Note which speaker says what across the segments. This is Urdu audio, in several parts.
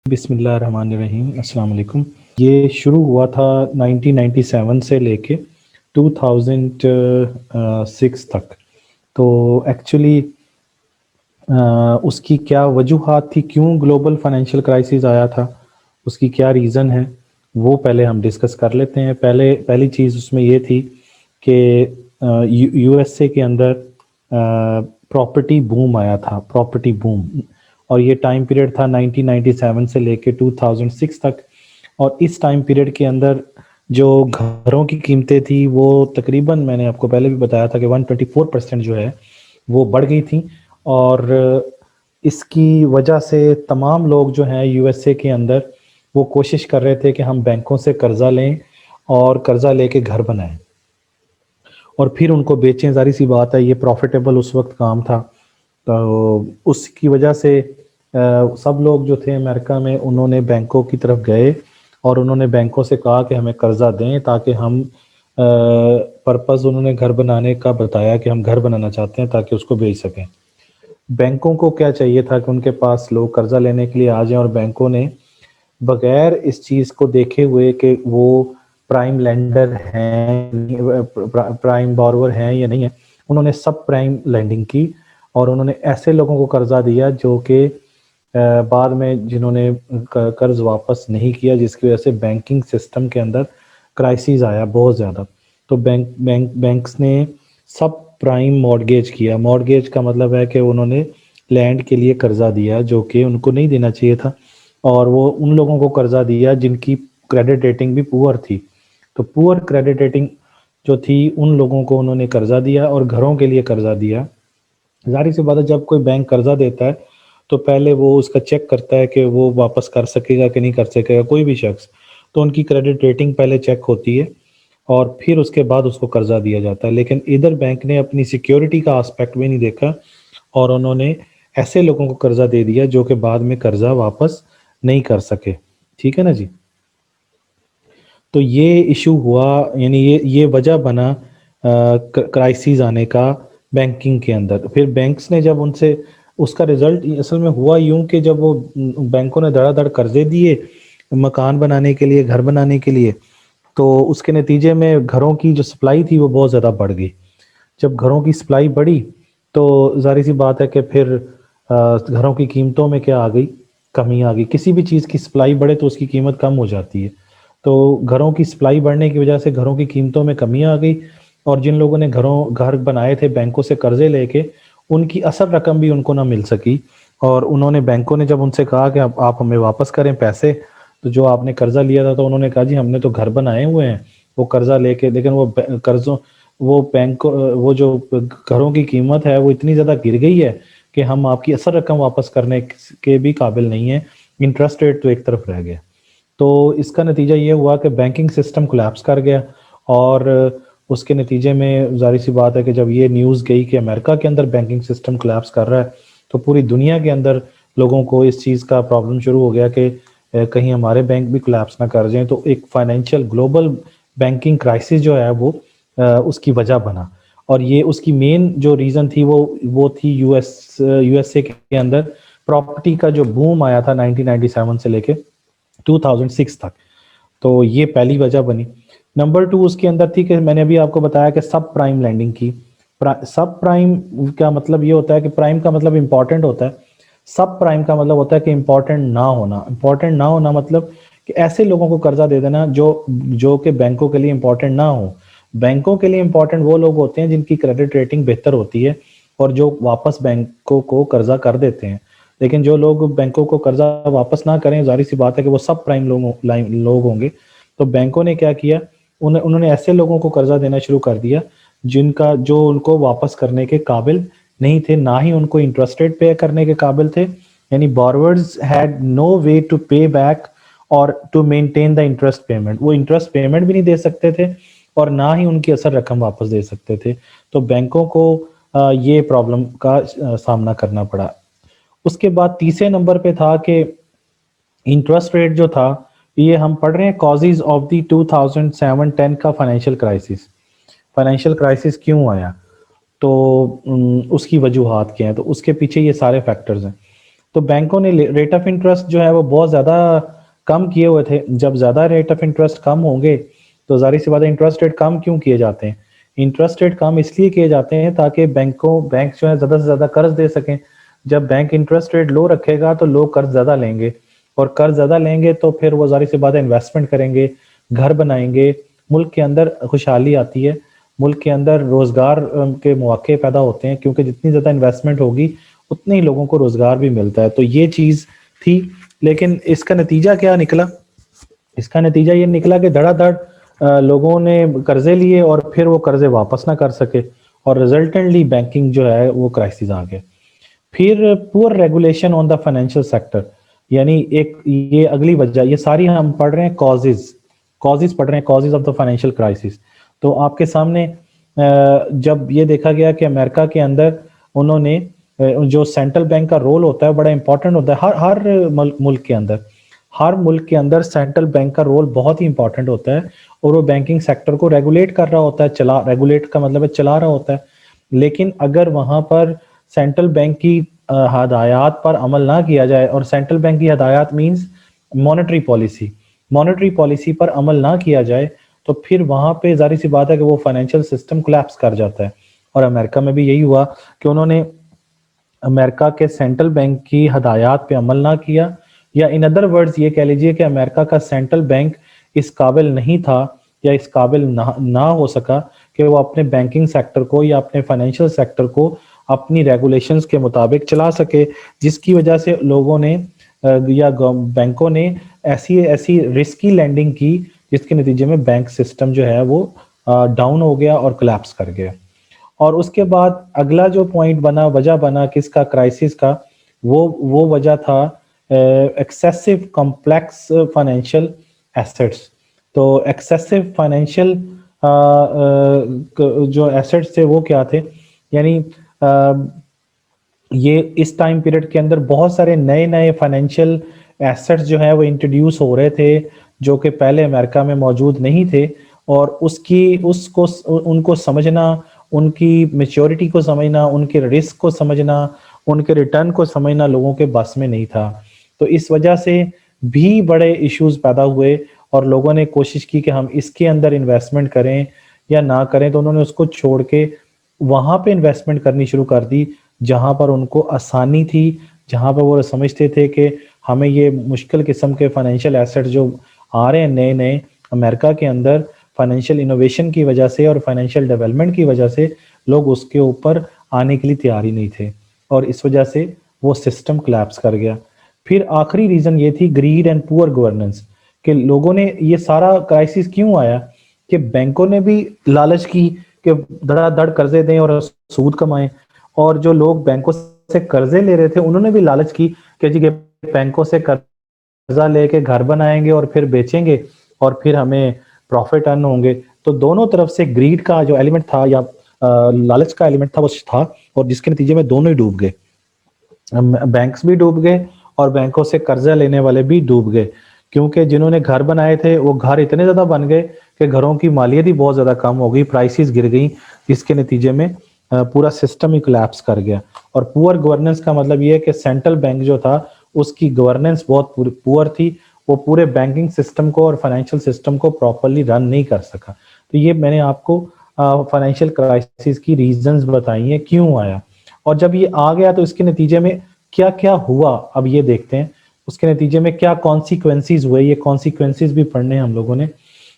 Speaker 1: بسم اللہ الرحمن الرحیم، السلام علیکم۔ یہ شروع ہوا تھا 1997 سے لے کے 2006 تک۔ تو ایکچولی اس کی کیا وجوہات تھی، کیوں گلوبل فائنینشیل کرائسس آیا تھا، اس کی کیا ریزن ہے، وہ پہلے ہم ڈسکس کر لیتے ہیں۔ پہلی چیز اس میں یہ تھی کہ یو ایس اے کے اندر پراپرٹی بوم آیا تھا، پراپرٹی بوم، اور یہ ٹائم پیریڈ تھا 1997 سے لے کے 2006 تک۔ اور اس ٹائم پیریڈ کے اندر جو گھروں کی قیمتیں تھی وہ تقریباً، میں نے آپ کو پہلے بھی بتایا تھا کہ 124% جو ہے وہ بڑھ گئی تھیں۔ اور اس کی وجہ سے تمام لوگ جو ہیں یو ایس اے کے اندر وہ کوشش کر رہے تھے کہ ہم بینکوں سے قرضہ لیں اور قرضہ لے کے گھر بنائیں اور پھر ان کو بیچیں۔ ظاہر سی بات ہے، یہ پروفیٹیبل اس وقت کام تھا، تو اس کی وجہ سے سب لوگ جو تھے امریکہ میں، انہوں نے بینکوں کی طرف گئے اور انہوں نے بینکوں سے کہا کہ ہمیں قرضہ دیں تاکہ ہم پرپز انہوں نے گھر بنانے کا بتایا کہ ہم گھر بنانا چاہتے ہیں تاکہ اس کو بیچ سکیں۔ بینکوں کو کیا چاہیے تھا کہ ان کے پاس لوگ قرضہ لینے کے لیے آ جائیں، اور بینکوں نے بغیر اس چیز کو دیکھے ہوئے کہ وہ پرائم لینڈر ہیں، پرائم بارور ہیں یا نہیں ہیں، انہوں نے سب پرائم لینڈنگ کی اور انہوں نے ایسے لوگوں کو قرضہ دیا جو کہ بعد میں جنہوں نے قرض واپس نہیں کیا، جس کی وجہ سے بینکنگ سسٹم کے اندر کرائسس آیا بہت زیادہ۔ تو بینکس نے سب پرائم مارگیج کیا۔ مارگیج کا مطلب ہے کہ انہوں نے لینڈ کے لیے قرضہ دیا جو کہ ان کو نہیں دینا چاہیے تھا، اور وہ ان لوگوں کو قرضہ دیا جن کی کریڈٹ ریٹنگ بھی پور تھی۔ تو پور کریڈٹ ریٹنگ جو تھی ان لوگوں کو انہوں نے قرضہ دیا اور گھروں کے لیے قرضہ دیا۔ ظاہر سی بات ہے، جب کوئی بینک قرضہ دیتا ہے تو پہلے وہ اس کا چیک کرتا ہے کہ وہ واپس کر سکے گا کہ نہیں کر سکے گا، کوئی بھی شخص، تو ان کی کریڈٹ ریٹنگ پہلے چیک ہوتی ہے اور پھر اس کے بعد اس کو قرضہ دیا جاتا ہے۔ لیکن ادھر بینک نے اپنی سیکیورٹی کا آسپیکٹ بھی نہیں دیکھا اور انہوں نے ایسے لوگوں کو قرضہ دے دیا جو کہ بعد میں قرضہ واپس نہیں کر سکے۔ ٹھیک ہے نا جی؟ تو یہ ایشو ہوا، یعنی یہ وجہ بنا کرائسس آنے کا بینکنگ کے اندر۔ پھر بینکس نے جب ان سے اس کا رزلٹ اصل میں ہوا یوں کہ جب وہ بینکوں نے دھڑا دھڑ قرضے دیے مکان بنانے کے لیے، گھر بنانے کے لیے، تو اس کے نتیجے میں گھروں کی جو سپلائی تھی وہ بہت زیادہ بڑھ گئی۔ جب گھروں کی سپلائی بڑھی تو ظاہر سی بات ہے کہ پھر گھروں کی قیمتوں میں کیا آ گئی، کمی آ گئی۔ کسی بھی چیز کی سپلائی بڑھے تو اس کی قیمت کم ہو جاتی ہے، تو گھروں کی سپلائی بڑھنے کی وجہ سے گھروں کی قیمتوں میں کمی آ گئی، اور جن لوگوں نے گھر بنائے تھے بینکوں سے قرضے لے کے، ان کی اصل رقم بھی ان کو نہ مل سکی، اور انہوں نے بینکوں نے جب ان سے کہا کہ آپ ہمیں واپس کریں پیسے، تو جو آپ نے قرضہ لیا تھا، تو انہوں نے کہا جی ہم نے تو گھر بنائے ہوئے ہیں وہ قرضہ لے کے، لیکن وہ جو گھروں کی قیمت ہے وہ اتنی زیادہ گر گئی ہے کہ ہم آپ کی اصل رقم واپس کرنے کے بھی قابل نہیں ہیں، انٹرسٹ ریٹ تو ایک طرف رہ گیا۔ تو اس کا نتیجہ یہ ہوا کہ بینکنگ سسٹم کولیپس کر گیا، اور اس کے نتیجے میں ظاہر سی بات ہے کہ جب یہ نیوز گئی کہ امریکہ کے اندر بینکنگ سسٹم کولیپس کر رہا ہے، تو پوری دنیا کے اندر لوگوں کو اس چیز کا پرابلم شروع ہو گیا کہ کہیں ہمارے بینک بھی کولیپس نہ کر جائیں۔ تو ایک فائنینشیل گلوبل بینکنگ کرائسس جو ہے وہ اس کی وجہ بنا، اور یہ اس کی مین جو ریزن تھی وہ تھی یو ایس اے کے اندر پراپرٹی کا جو بوم آیا تھا 1997 سے لے کے 2006 تک۔ تو یہ پہلی وجہ بنی۔ نمبر 2 اس کے اندر تھی کہ میں نے ابھی آپ کو بتایا کہ سب پرائم لینڈنگ کی۔ سب پرائم کا مطلب یہ ہوتا ہے کہ پرائم کا مطلب امپورٹنٹ ہوتا ہے، سب پرائم کا مطلب ہوتا ہے کہ امپورٹنٹ نہ ہونا۔ امپورٹنٹ نہ ہونا مطلب کہ ایسے لوگوں کو قرضہ دے دینا جو کہ بینکوں کے لیے امپورٹنٹ نہ ہو۔ بینکوں کے لیے امپورٹنٹ وہ لوگ ہوتے ہیں جن کی کریڈٹ ریٹنگ بہتر ہوتی ہے اور جو واپس بینکوں کو قرضہ کر دیتے ہیں، لیکن جو لوگ بینکوں کو قرضہ واپس نہ کریں، ظاہر سی بات ہے کہ وہ سب پرائم لوگ ہوں گے۔ تو بینکوں نے کیا کیا، انہوں نے ایسے لوگوں کو قرضہ دینا شروع کر دیا جو ان کو واپس کرنے کے قابل نہیں تھے، نہ ہی ان کو انٹرسٹ ریٹ پے کرنے کے قابل تھے، یعنی borrowers had no way to pay back اور to maintain the interest payment۔ وہ انٹرسٹ پیمنٹ بھی نہیں دے سکتے تھے اور نہ ہی ان کی اصل رقم واپس دے سکتے تھے۔ تو بینکوں کو یہ پرابلم کا سامنا کرنا پڑا۔ اس کے بعد تیسرے نمبر پہ تھا کہ انٹرسٹ ریٹ جو تھا، یہ ہم پڑھ رہے ہیں کازز آف دی 2007-10 کا فائنینشیل کرائسس۔ فائنینشیل کرائسس کیوں آیا، تو اس کی وجوہات کیا ہیں، تو اس کے پیچھے یہ سارے فیکٹرز ہیں۔ تو بینکوں نے ریٹ آف انٹرسٹ جو ہے وہ بہت زیادہ کم کیے ہوئے تھے. جب زیادہ ریٹ آف انٹرسٹ کم ہوں گے تو ظاہر سی بات ہے انٹرسٹ ریٹ کم کیوں کیے جاتے ہیں؟ انٹرسٹ ریٹ کم اس لیے کیے جاتے ہیں تاکہ بینک جو ہے زیادہ سے زیادہ قرض دے سکیں. جب بینک انٹرسٹ ریٹ لو رکھے گا تو لوگ قرض زیادہ لیں گے, اور قرض زیادہ لیں گے تو پھر وہ ظاہر سی بات ہے انویسٹمنٹ کریں گے, گھر بنائیں گے, ملک کے اندر خوشحالی آتی ہے, ملک کے اندر روزگار کے مواقع پیدا ہوتے ہیں, کیونکہ جتنی زیادہ انویسٹمنٹ ہوگی اتنے ہی لوگوں کو روزگار بھی ملتا ہے. تو یہ چیز تھی. لیکن اس کا نتیجہ کیا نکلا؟ اس کا نتیجہ یہ نکلا کہ دھڑا دھڑ لوگوں نے قرضے لیے اور پھر وہ قرضے واپس نہ کر سکے, اور ریزلٹنٹلی بینکنگ جو ہے وہ کرائسس آ گئے. پھر پور regulation on the financial sector, یعنی ایک یہ اگلی وجہ, یہ ساری ہم پڑھ رہے ہیں کازز پڑھ رہے ہیں, causes of the financial crisis. تو آپ کے سامنے جب یہ دیکھا گیا کہ امریکہ کے اندر انہوں نے جو سینٹرل بینک کا رول ہوتا ہے بڑا امپورٹنٹ ہوتا ہے ہر ملک کے اندر, ہر ملک کے اندر سینٹرل بینک کا رول بہت ہی امپورٹنٹ ہوتا ہے, اور وہ بینکنگ سیکٹر کو ریگولیٹ کر رہا ہوتا ہے, ریگولیٹ کا مطلب ہے چلا رہا ہوتا ہے. لیکن اگر وہاں پر سینٹرل بینک کی ہدایات پر عمل نہ کیا جائے, اور سینٹرل بینک کی ہدایات مینز مانیٹری پالیسی پر عمل نہ کیا جائے, تو پھر وہاں پہ ظاہر سی بات ہے کہ وہ فائنینشیل سسٹم کولیپس کر جاتا ہے. اور امریکہ میں بھی یہی ہوا کہ انہوں نے امریکہ کے سینٹرل بینک کی ہدایات پہ عمل نہ کیا, یا ان ادر ورڈز یہ کہہ لیجئے کہ امریکہ کا سینٹرل بینک اس قابل نہیں تھا یا اس قابل نہ ہو سکا کہ وہ اپنے بینکنگ سیکٹر کو یا اپنے فائنینشیل سیکٹر کو اپنی ریگولیشنز کے مطابق چلا سکے, جس کی وجہ سے لوگوں نے یا بینکوں نے ایسی رسکی لینڈنگ کی جس کے نتیجے میں بینک سسٹم جو ہے وہ ڈاؤن ہو گیا اور کولیپس کر گیا. اور اس کے بعد اگلا جو پوائنٹ بنا, وجہ بنا کس کا, کرائسس کا, وہ وجہ تھا ایکسیسو کمپلیکس فائنینشیل ایسٹس. تو ایکسیسو فائنینشیل جو ایسٹس تھے وہ کیا تھے؟ یعنی یہ اس ٹائم پیریڈ کے اندر بہت سارے نئے فائنینشیل ایسٹس جو ہیں وہ انٹروڈیوس ہو رہے تھے جو کہ پہلے امریکہ میں موجود نہیں تھے, اور ان کو سمجھنا, ان کی میچورٹی کو سمجھنا, ان کے رسک کو سمجھنا, ان کے ریٹرن کو سمجھنا لوگوں کے بس میں نہیں تھا. تو اس وجہ سے بھی بڑے ایشوز پیدا ہوئے, اور لوگوں نے کوشش کی کہ ہم اس کے اندر انویسٹمنٹ کریں یا نہ کریں, تو انہوں نے اس کو چھوڑ کے وہاں پہ انویسٹمنٹ کرنی شروع کر دی جہاں پر ان کو آسانی تھی, جہاں پر وہ سمجھتے تھے کہ ہمیں یہ مشکل قسم کے فائنینشیل ایسٹ جو آ رہے ہیں نئے امریکہ کے اندر فائنینشیل انوویشن کی وجہ سے اور فائنینشیل ڈیولپمنٹ کی وجہ سے, لوگ اس کے اوپر آنے کے لیے تیار ہی نہیں تھے, اور اس وجہ سے وہ سسٹم کولیپس کر گیا. پھر آخری ریزن یہ تھی گریڈ اینڈ پور گورننس, کہ لوگوں نے یہ سارا کرائسس کیوں آیا کہ بینکوں نے بھی لالچ کی کہ دھڑا دھڑ قرضے دیں اور سود کمائیں, اور جو لوگ بینکوں سے قرضے لے رہے تھے انہوں نے بھی لالچ کی کہ جی بینکوں سے قرضہ لے کے گھر بنائیں گے اور پھر بیچیں گے اور پھر ہمیں پروفٹ ارن ہوں گے. تو دونوں طرف سے گریڈ کا جو ایلیمنٹ تھا یا لالچ کا ایلیمنٹ تھا وہ تھا, اور جس کے نتیجے میں دونوں ہی ڈوب گئے, بینکس بھی ڈوب گئے اور بینکوں سے قرضہ لینے والے بھی ڈوب گئے, کیونکہ جنہوں نے گھر بنائے تھے وہ گھر اتنے زیادہ بن گئے کہ گھروں کی مالیت ہی بہت زیادہ کم ہو گئی, پرائسز گر گئیں, جس کے نتیجے میں پورا سسٹم ہی کولیپس کر گیا. اور پور گورننس کا مطلب یہ ہے کہ سینٹرل بینک جو تھا اس کی گورننس بہت پور تھی, وہ پورے بینکنگ سسٹم کو اور فائنینشیل سسٹم کو پراپرلی رن نہیں کر سکا. تو یہ میں نے آپ کو فائنینشیل کرائسس کی ریزنز بتائی ہیں کیوں آیا, اور جب یہ آ گیا تو اس کے نتیجے میں کیا کیا ہوا اب یہ دیکھتے ہیں. اس کے نتیجے میں کیا کانسیکوینسز ہوئے, یہ کانسیکوینسز بھی پڑھنے ہم لوگوں نے.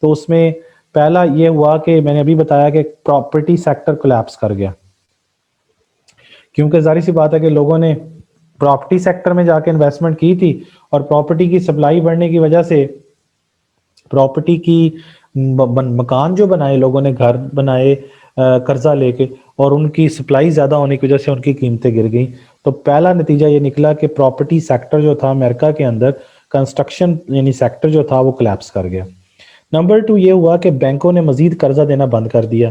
Speaker 1: تو اس میں پہلا یہ ہوا کہ میں نے ابھی بتایا کہ پراپرٹی سیکٹر کولیپس کر گیا, کیونکہ ظاہر سی بات ہے کہ لوگوں نے پراپرٹی سیکٹر میں جا کے انویسٹمنٹ کی تھی, اور پراپرٹی کی سپلائی بڑھنے کی وجہ سے پراپرٹی کی مکان جو بنائے لوگوں نے, گھر بنائے قرضہ لے کے, اور ان کی سپلائی زیادہ ہونے کی وجہ سے ان کی قیمتیں گر گئیں. تو پہلا نتیجہ یہ نکلا کہ پراپرٹی سیکٹر جو تھا امریکہ کے اندر, کنسٹرکشن یعنی سیکٹر جو تھا وہ کولیپس کر گیا. نمبر 2 یہ ہوا کہ بینکوں نے مزید قرضہ دینا بند کر دیا,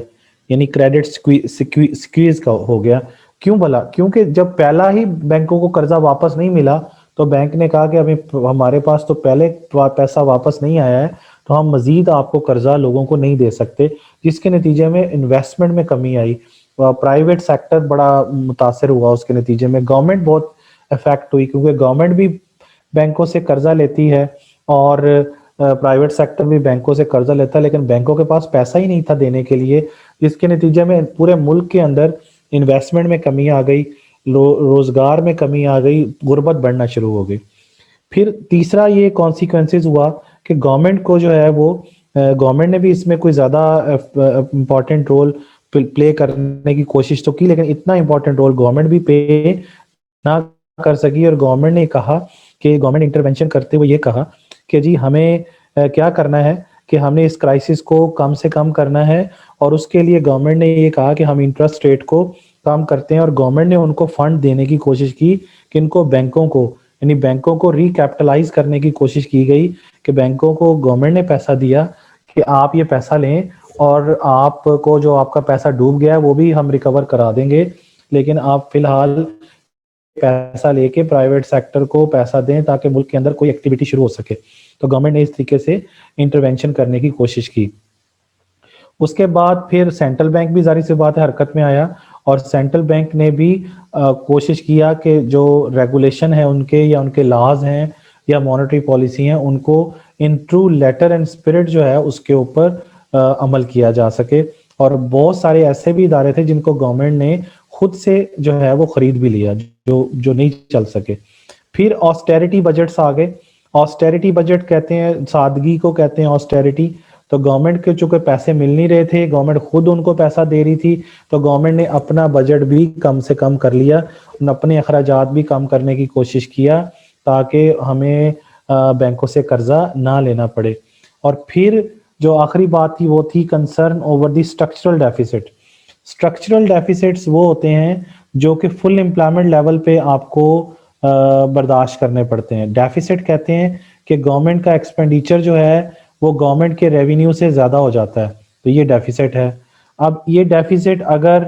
Speaker 1: یعنی کریڈٹ سکویز کا ہو گیا. کیوں بھلا؟ کیونکہ جب پہلا ہی بینکوں کو قرضہ واپس نہیں ملا تو بینک نے کہا کہ ہمارے پاس تو پہلے پیسہ واپس نہیں آیا ہے, تو ہم مزید آپ کو قرضہ لوگوں کو نہیں دے سکتے, جس کے نتیجے میں انویسٹمنٹ میں کمی آئی, پرائیویٹ سیکٹر بڑا متاثر ہوا اس کے نتیجے میں, گورنمنٹ بہت افیکٹ ہوئی, کیونکہ گورنمنٹ بھی بینکوں سے قرضہ لیتی ہے اور پرائیویٹ سیکٹر بھی بینکوں سے قرضہ لیتا ہے, لیکن بینکوں کے پاس پیسہ ہی نہیں تھا دینے کے لیے, جس کے نتیجے میں پورے ملک کے اندر انویسٹمنٹ میں کمی آ گئی, روزگار میں کمی آ گئی, غربت بڑھنا شروع ہو گئی. پھر تیسرا یہ کانسیکوینسز ہوا کہ گورنمنٹ کو جو ہے وہ گورنمنٹ نے بھی اس میں کوئی زیادہ امپورٹنٹ رول پلے کرنے کی کوشش تو کی, لیکن اتنا امپورٹنٹ رول گورنمنٹ بھی پلے نہ کر سکی. اور گورنمنٹ نے کہا کہ گورنمنٹ انٹرونشن کرتے ہوئے یہ کہا کہ جی ہمیں کیا کرنا ہے کہ ہم نے اس کرائسس کو کم سے کم کرنا ہے, اور اس کے لیے گورنمنٹ نے یہ کہا کہ ہم انٹرسٹ ریٹ کو کم کرتے ہیں, اور گورنمنٹ نے ان کو فنڈ دینے کی کوشش کی کہ ان کو بینکوں کو یعنی بینکوں کو ریکیپٹلائز کرنے کی کوشش کی گئی کہ بینکوں کو گورنمنٹ نے پیسہ دیا کہ آپ یہ پیسہ لیں اور آپ کو جو آپ کا پیسہ ڈوب گیا ہے وہ بھی ہم ریکور کرا دیں گے, لیکن آپ فی الحال پیسہ لے کے پرائیویٹ سیکٹر کو پیسہ دیں تاکہ ملک کے اندر کوئی ایکٹیویٹی شروع ہو سکے. تو گورنمنٹ نے اس طریقے سے انٹرونشن کرنے کی کوشش کی. اس کے بعد پھر سینٹرل بینک بھی ظاہر سی بات ہے حرکت میں آیا, اور سینٹرل بینک نے بھی کوشش کیا کہ جو ریگولیشن ہے ان کے یا ان کے لاز ہیں یا مانیٹری پالیسی ہیں ان کو in true letter and spirit جو ہے اس کے اوپر عمل کیا جا سکے. اور بہت سارے ایسے بھی ادارے تھے جن کو گورنمنٹ نے خود سے جو ہے وہ خرید بھی لیا جو نہیں چل سکے. پھر آسٹیریٹی بجٹس آ گئے. آسٹیریٹی بجٹ کہتے ہیں, سادگی کو کہتے ہیں آسٹیریٹی. تو گورنمنٹ کے چونکہ پیسے مل نہیں رہے تھے, گورنمنٹ خود ان کو پیسہ دے رہی تھی, تو گورنمنٹ نے اپنا بجٹ بھی کم سے کم کر لیا, اپنے اخراجات بھی کم کرنے کی کوشش کیا تاکہ ہمیں بینکوں سے قرضہ نہ لینا پڑے. اور پھر جو آخری بات تھی وہ تھی concern over the structural deficits. Structural deficits وہ ہوتے ہیں جو کہ فل امپلائمنٹ لیول پہ آپ کو برداشت کرنے پڑتے ہیں. ڈیفیسٹ کہتے ہیں کہ گورنمنٹ کا ایکسپینڈیچر جو ہے وہ گورنمنٹ کے ریونیو سے زیادہ ہو جاتا ہے, تو یہ ڈیفیسٹ ہے. اب یہ ڈیفیسٹ اگر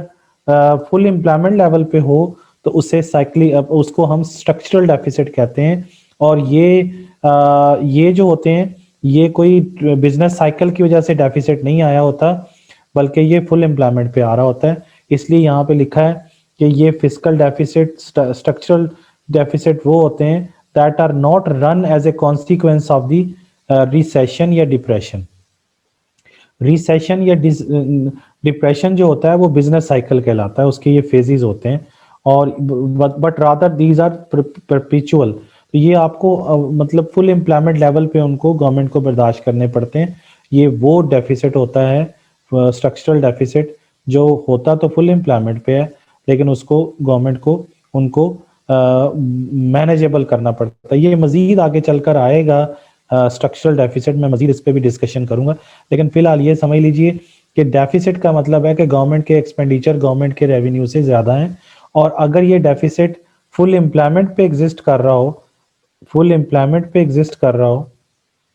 Speaker 1: فل امپلائمنٹ لیول پہ ہو تو اس کو ہم اسٹرکچرل ڈیفیسٹ کہتے ہیں. اور یہ جو ہوتے ہیں یہ کوئی بزنس سائیکل کی وجہ سے ڈیفیسٹ نہیں آیا ہوتا, بلکہ یہ فل امپلائمنٹ پہ آ رہا ہوتا ہے. اس لیے یہاں پہ لکھا ہے کہ یہ فسکل ڈیفیسٹ اسٹرکچرل ڈیفیسٹ وہ ہوتے ہیں that are not run as a consequence of the recession یا ڈپریشن. ریسیشن یا ڈپریشن جو ہوتا ہے وہ بزنس سائیکل کہلاتا ہے, اس کے یہ فیزز ہوتے ہیں, اور but rather these are perpetual. تو یہ آپ کو مطلب فل امپلائمنٹ لیول پہ ان کو گورنمنٹ کو برداشت کرنے پڑتے ہیں. یہ وہ ڈیفیسٹ ہوتا ہے اسٹرکچرل ڈیفیسٹ جو ہوتا تو فل امپلائمنٹ پہ ہے, لیکن اس کو گورنمنٹ کو ان کو مینیجیبل کرنا پڑتا ہے. یہ مزید آگے چل کر آئے گا اسٹرکچرل ڈیفیسٹ, میں مزید اس پہ بھی ڈسکشن کروں گا, لیکن فی الحال یہ سمجھ لیجئے کہ ڈیفیسٹ کا مطلب ہے کہ گورنمنٹ کے ایکسپینڈیچر گورنمنٹ کے ریونیو سے زیادہ ہیں, اور اگر یہ ڈیفیسٹ فل امپلائمنٹ پہ ایگزسٹ کر رہا ہو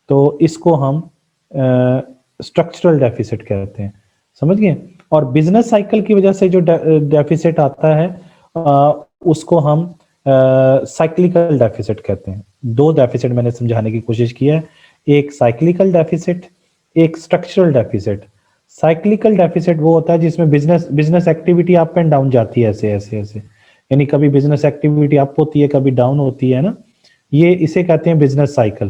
Speaker 1: تو اس کو ہم اسٹرکچرل ڈیفیسٹ کہتے ہیں, سمجھ گئے. اور بزنس سائیکل کی وجہ سے جو ڈیفیسٹ آتا ہے اس کو ہم سائیکلیکل ڈیفیسٹ کہتے ہیں. دو ڈیفیسٹ میں نے سمجھانے کی کوشش کی ہے, ایک سائیکلیکل ڈیفیسٹ, ایک اسٹرکچرل ڈیفیسٹ. سائیکلیکل ڈیفیسٹ وہ ہوتا ہے جس میں business activity up and down جاتی ہے ایسے, یعنی کبھی بزنس ایکٹیویٹی اپ ہوتی ہے کبھی ڈاؤن ہوتی ہے نا, یہ اسے کہتے ہیں بزنس سائیکل.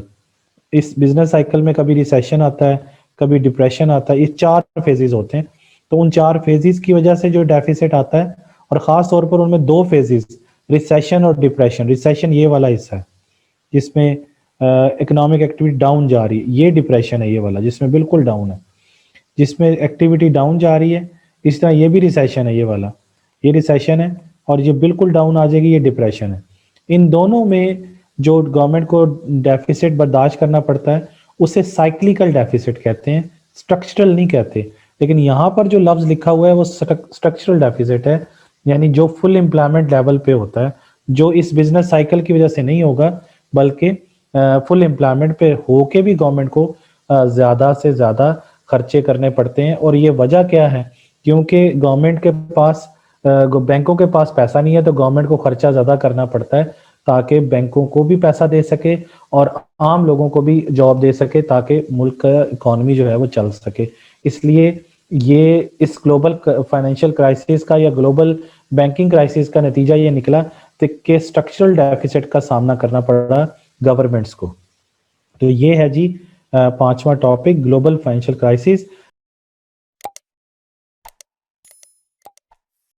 Speaker 1: اس بزنس سائیکل میں کبھی ریسیشن آتا ہے, کبھی ڈپریشن آتا ہے, یہ 4 فیزز ہوتے ہیں. تو ان 4 فیزز کی وجہ سے جو ڈیفیسٹ آتا ہے, اور خاص طور پر ان میں 2 فیزز ریسیشن اور ڈپریشن. ریسیشن یہ والا حصہ ہے جس میں اکنامک ایکٹیویٹی ڈاؤن جا رہی ہے, یہ ڈپریشن ہے یہ والا جس میں بالکل ڈاؤن ہے, جس میں ایکٹیویٹی ڈاؤن جا رہی ہے. اس طرح یہ بھی ریسیشن ہے, یہ والا یہ ریسیشن ہے, اور یہ بالکل ڈاؤن آ جائے گی, یہ ڈپریشن ہے. ان دونوں میں جو گورنمنٹ کو ڈیفیسٹ برداشت کرنا پڑتا ہے اسے سائیکلیکل ڈیفیسٹ کہتے ہیں, اسٹرکچرل نہیں کہتے. لیکن یہاں پر جو لفظ لکھا ہوا ہے وہ اسٹرکچرل ڈیفیسٹ ہے, یعنی جو فل امپلائمنٹ لیول پہ ہوتا ہے, جو اس بزنس سائیکل کی وجہ سے نہیں ہوگا بلکہ فل امپلائمنٹ پہ ہو کے بھی گورنمنٹ کو زیادہ سے زیادہ خرچے کرنے پڑتے ہیں. اور یہ وجہ کیا ہے, کیونکہ گورنمنٹ کے پاس بینکوں کے پاس پیسہ نہیں ہے تو گورنمنٹ کو خرچہ زیادہ کرنا پڑتا ہے تاکہ بینکوں کو بھی پیسہ دے سکے اور عام لوگوں کو بھی جاب دے سکے تاکہ ملک کا اکانومی جو ہے وہ چل سکے. اس لیے اس گلوبل فائنینشیل کرائسس کا یا گلوبل بینکنگ کرائسس کا نتیجہ یہ نکلا کے اسٹرکچرل ڈیفیسٹ کا سامنا کرنا پڑا گورنمنٹس کو. تو یہ ہے جی 5واں ٹاپک، گلوبل فائنینشیل کرائسس.